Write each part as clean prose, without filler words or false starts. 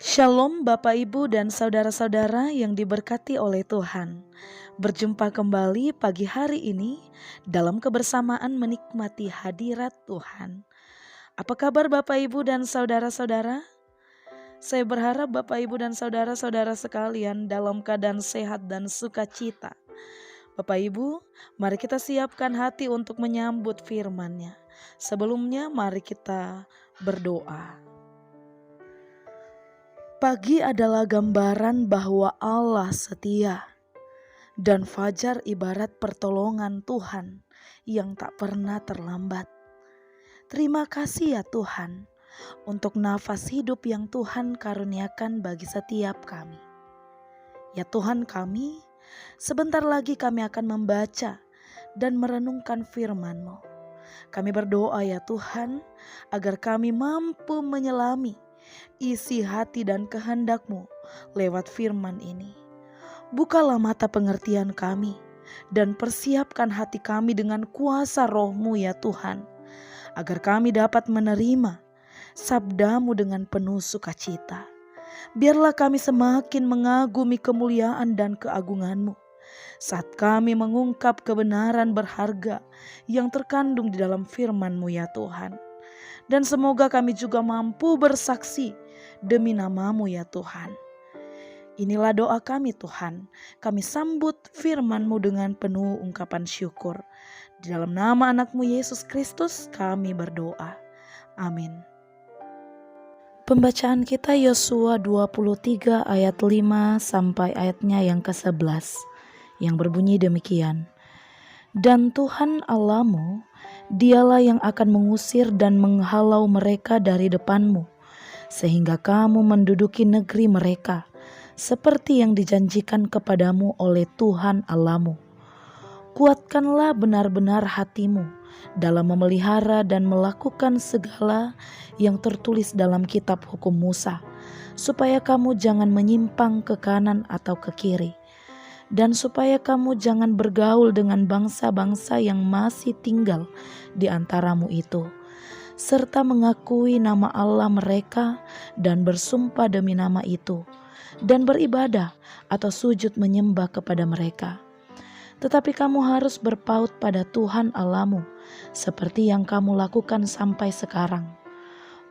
Shalom Bapak Ibu dan saudara-saudara yang diberkati oleh Tuhan. Berjumpa kembali pagi hari ini dalam kebersamaan menikmati hadirat Tuhan. Apa kabar Bapak Ibu dan saudara-saudara? Saya berharap Bapak Ibu dan saudara-saudara sekalian dalam keadaan sehat dan sukacita. Bapak Ibu, mari kita siapkan hati untuk menyambut firman-Nya. Sebelumnya mari kita berdoa. Pagi adalah gambaran bahwa Allah setia, dan fajar ibarat pertolongan Tuhan yang tak pernah terlambat. Terima kasih ya Tuhan untuk nafas hidup yang Tuhan karuniakan bagi setiap kami. Ya Tuhan kami, sebentar lagi kami akan membaca dan merenungkan firman-Mu. Kami berdoa ya Tuhan agar kami mampu menyelami isi hati dan kehendak-Mu lewat firman ini. Bukalah mata pengertian kami dan persiapkan hati kami dengan kuasa Roh-Mu ya Tuhan, agar kami dapat menerima sabda-Mu dengan penuh sukacita. Biarlah kami semakin mengagumi kemuliaan dan keagungan-Mu saat kami mengungkap kebenaran berharga yang terkandung di dalam firman-Mu ya Tuhan. Dan semoga kami juga mampu bersaksi demi nama-Mu ya Tuhan. Inilah doa kami Tuhan. Kami sambut firman-Mu dengan penuh ungkapan syukur. Di dalam nama anak-Mu Yesus Kristus kami berdoa. Amin. Pembacaan kita Yosua 23 ayat 5 sampai ayatnya yang ke-11. Yang berbunyi demikian. Dan Tuhan Allahmu, Dialah yang akan mengusir dan menghalau mereka dari depanmu, sehingga kamu menduduki negeri mereka, seperti yang dijanjikan kepadamu oleh Tuhan Allahmu. Kuatkanlah benar-benar hatimu dalam memelihara dan melakukan segala yang tertulis dalam kitab hukum Musa, supaya kamu jangan menyimpang ke kanan atau ke kiri. Dan supaya kamu jangan bergaul dengan bangsa-bangsa yang masih tinggal di antaramu itu, serta mengakui nama Allah mereka dan bersumpah demi nama itu, dan beribadah atau sujud menyembah kepada mereka. Tetapi kamu harus berpaut pada Tuhan Allahmu, seperti yang kamu lakukan sampai sekarang.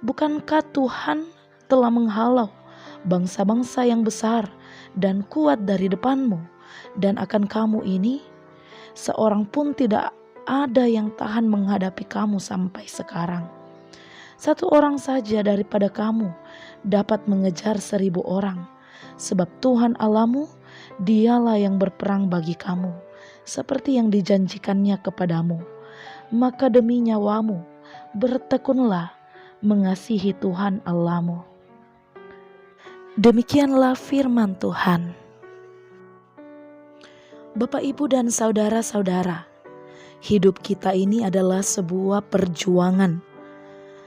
Bukankah Tuhan telah menghalau bangsa-bangsa yang besar dan kuat dari depanmu? Dan akan kamu ini, seorang pun tidak ada yang tahan menghadapi kamu sampai sekarang. Satu orang saja daripada kamu dapat mengejar 1000 orang. Sebab Tuhan Allahmu, Dialah yang berperang bagi kamu, seperti yang dijanjikannya kepadamu. Maka demi nyawamu, bertekunlah mengasihi Tuhan Allahmu. Demikianlah firman Tuhan. Bapak, Ibu, dan saudara-saudara, hidup kita ini adalah sebuah perjuangan.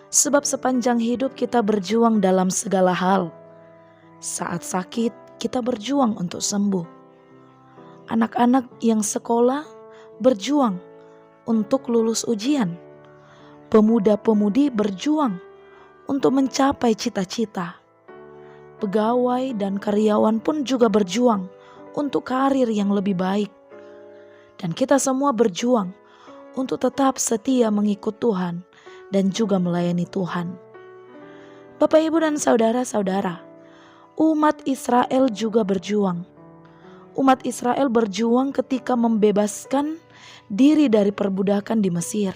Sebab sepanjang hidup kita berjuang dalam segala hal. Saat sakit, kita berjuang untuk sembuh. Anak-anak yang sekolah berjuang untuk lulus ujian. Pemuda-pemudi berjuang untuk mencapai cita-cita. Pegawai dan karyawan pun juga berjuang untuk karir yang lebih baik. Dan kita semua berjuang untuk tetap setia mengikut Tuhan dan juga melayani Tuhan. Bapak, Ibu, dan saudara-saudara, umat Israel juga berjuang. Umat Israel berjuang ketika membebaskan diri dari perbudakan di Mesir.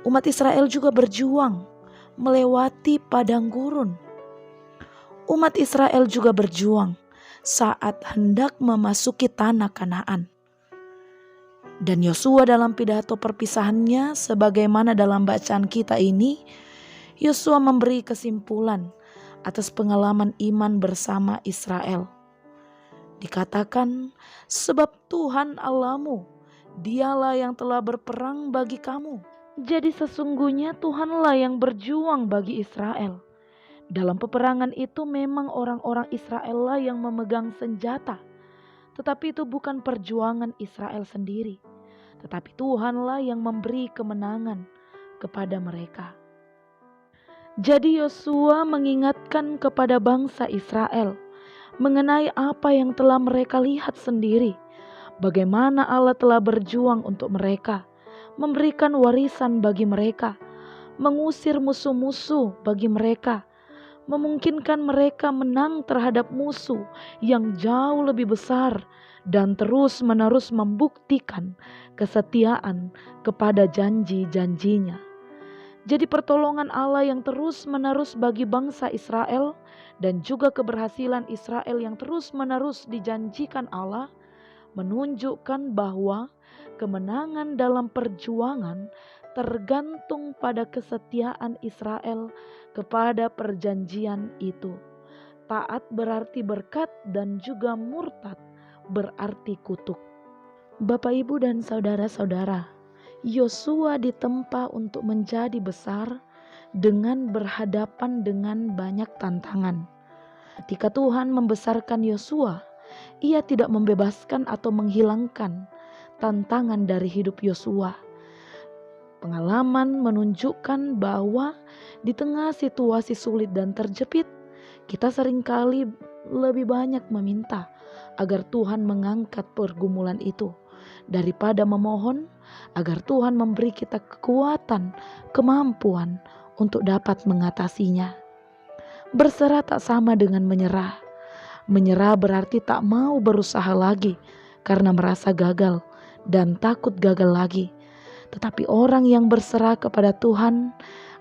Umat Israel juga berjuang melewati padang gurun. Umat Israel juga berjuang saat hendak memasuki tanah Kanaan. Dan Yosua dalam pidato perpisahannya, sebagaimana dalam bacaan kita ini, Yosua memberi kesimpulan atas pengalaman iman bersama Israel. Dikatakan, sebab Tuhan Allahmu, Dialah yang telah berperang bagi kamu. Jadi sesungguhnya Tuhanlah yang berjuang bagi Israel. Dalam peperangan itu memang orang-orang Israel lah yang memegang senjata. Tetapi itu bukan perjuangan Israel sendiri. Tetapi Tuhanlah yang memberi kemenangan kepada mereka. Jadi Yosua mengingatkan kepada bangsa Israel mengenai apa yang telah mereka lihat sendiri, bagaimana Allah telah berjuang untuk mereka, memberikan warisan bagi mereka, mengusir musuh-musuh bagi mereka, memungkinkan mereka menang terhadap musuh yang jauh lebih besar, dan terus-menerus membuktikan kesetiaan kepada janji-janjinya. Jadi pertolongan Allah yang terus-menerus bagi bangsa Israel dan juga keberhasilan Israel yang terus-menerus dijanjikan Allah menunjukkan bahwa kemenangan dalam perjuangan tergantung pada kesetiaan Israel kepada perjanjian itu. Taat berarti berkat dan juga murtad berarti kutuk. Bapak, Ibu, dan saudara-saudara, Yosua ditempa untuk menjadi besar dengan berhadapan dengan banyak tantangan. Ketika Tuhan membesarkan Yosua, Ia tidak membebaskan atau menghilangkan tantangan dari hidup Yosua. Pengalaman menunjukkan bahwa di tengah situasi sulit dan terjepit, kita seringkali lebih banyak meminta agar Tuhan mengangkat pergumulan itu daripada memohon agar Tuhan memberi kita kekuatan, kemampuan untuk dapat mengatasinya. Berserah tak sama dengan menyerah. Menyerah berarti tak mau berusaha lagi karena merasa gagal dan takut gagal lagi. Tetapi orang yang berserah kepada Tuhan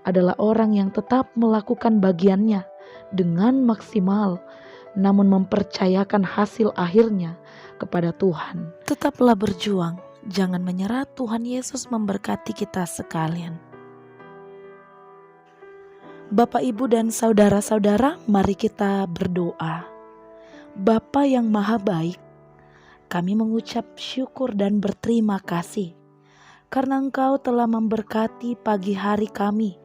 adalah orang yang tetap melakukan bagiannya dengan maksimal, namun mempercayakan hasil akhirnya kepada Tuhan. Tetaplah berjuang, jangan menyerah. Tuhan Yesus memberkati kita sekalian. Bapak, Ibu, dan saudara-saudara, mari kita berdoa. Bapa yang maha baik, kami mengucap syukur dan berterima kasih karena Engkau telah memberkati pagi hari kami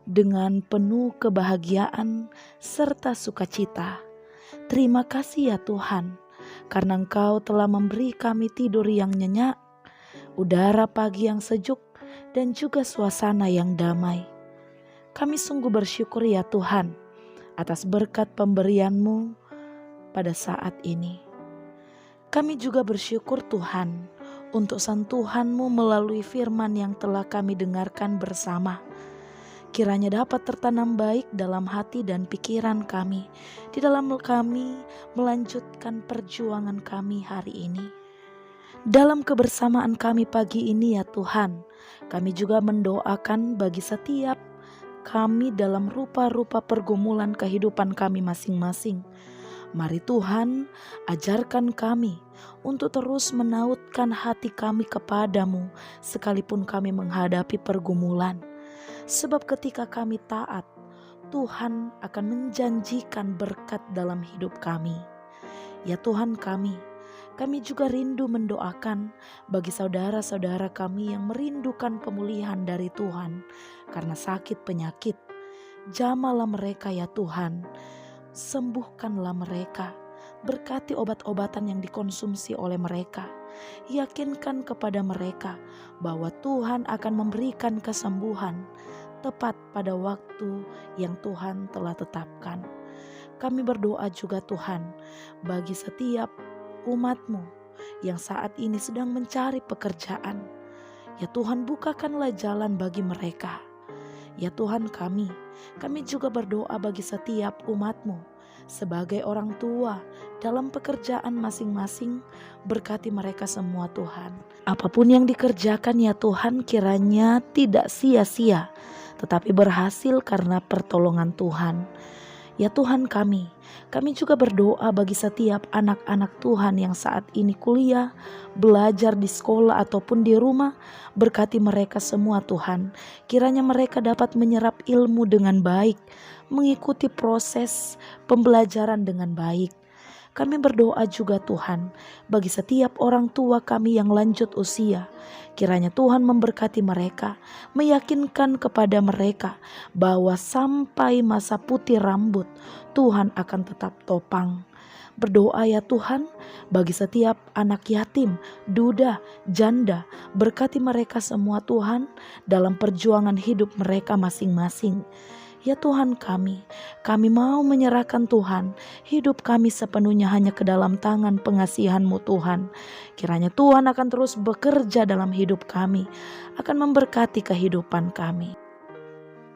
dengan penuh kebahagiaan serta sukacita. Terima kasih ya Tuhan, karena Engkau telah memberi kami tidur yang nyenyak, udara pagi yang sejuk, dan juga suasana yang damai. Kami sungguh bersyukur ya Tuhan atas berkat pemberian-Mu pada saat ini. Kami juga bersyukur Tuhan untuk sentuhan-Mu melalui firman yang telah kami dengarkan bersama. Kiranya dapat tertanam baik dalam hati dan pikiran kami, di dalam kami melanjutkan perjuangan kami hari ini. Dalam kebersamaan kami pagi ini ya Tuhan, kami juga mendoakan bagi setiap kami dalam rupa-rupa pergumulan kehidupan kami masing-masing. Mari Tuhan, ajarkan kami untuk terus menautkan hati kami kepadamu sekalipun kami menghadapi pergumulan. Sebab ketika kami taat, Tuhan akan menjanjikan berkat dalam hidup kami. Ya Tuhan kami juga rindu mendoakan bagi saudara-saudara kami yang merindukan pemulihan dari Tuhan karena sakit penyakit. Jamalah mereka ya Tuhan, sembuhkanlah mereka, berkati obat-obatan yang dikonsumsi oleh mereka. Yakinkan kepada mereka bahwa Tuhan akan memberikan kesembuhan tepat pada waktu yang Tuhan telah tetapkan. Kami berdoa juga Tuhan bagi setiap umat-Mu yang saat ini sedang mencari pekerjaan. Ya Tuhan, bukakanlah jalan bagi mereka. Ya Tuhan kami juga berdoa bagi setiap umat-Mu sebagai orang tua dalam pekerjaan masing-masing. Berkati mereka semua Tuhan. Apapun yang dikerjakan ya Tuhan, kiranya tidak sia-sia, tetapi berhasil karena pertolongan Tuhan. Ya Tuhan kami juga berdoa bagi setiap anak-anak Tuhan yang saat ini kuliah, belajar di sekolah ataupun di rumah. Berkati mereka semua Tuhan. Kiranya mereka dapat menyerap ilmu dengan baik, mengikuti proses pembelajaran dengan baik. Kami berdoa juga Tuhan bagi setiap orang tua kami yang lanjut usia. Kiranya Tuhan memberkati mereka, meyakinkan kepada mereka bahwa sampai masa putih rambut Tuhan akan tetap topang. Berdoa ya Tuhan bagi setiap anak yatim, duda, janda. Berkati mereka semua Tuhan dalam perjuangan hidup mereka masing-masing. Ya Tuhan kami mau menyerahkan Tuhan hidup kami sepenuhnya hanya ke dalam tangan pengasihan-Mu Tuhan. Kiranya Tuhan akan terus bekerja dalam hidup kami, akan memberkati kehidupan kami.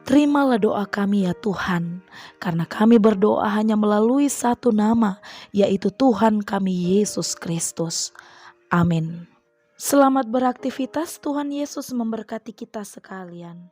Terimalah doa kami ya Tuhan, karena kami berdoa hanya melalui satu nama, yaitu Tuhan kami Yesus Kristus. Amin. Selamat beraktivitas, Tuhan Yesus memberkati kita sekalian.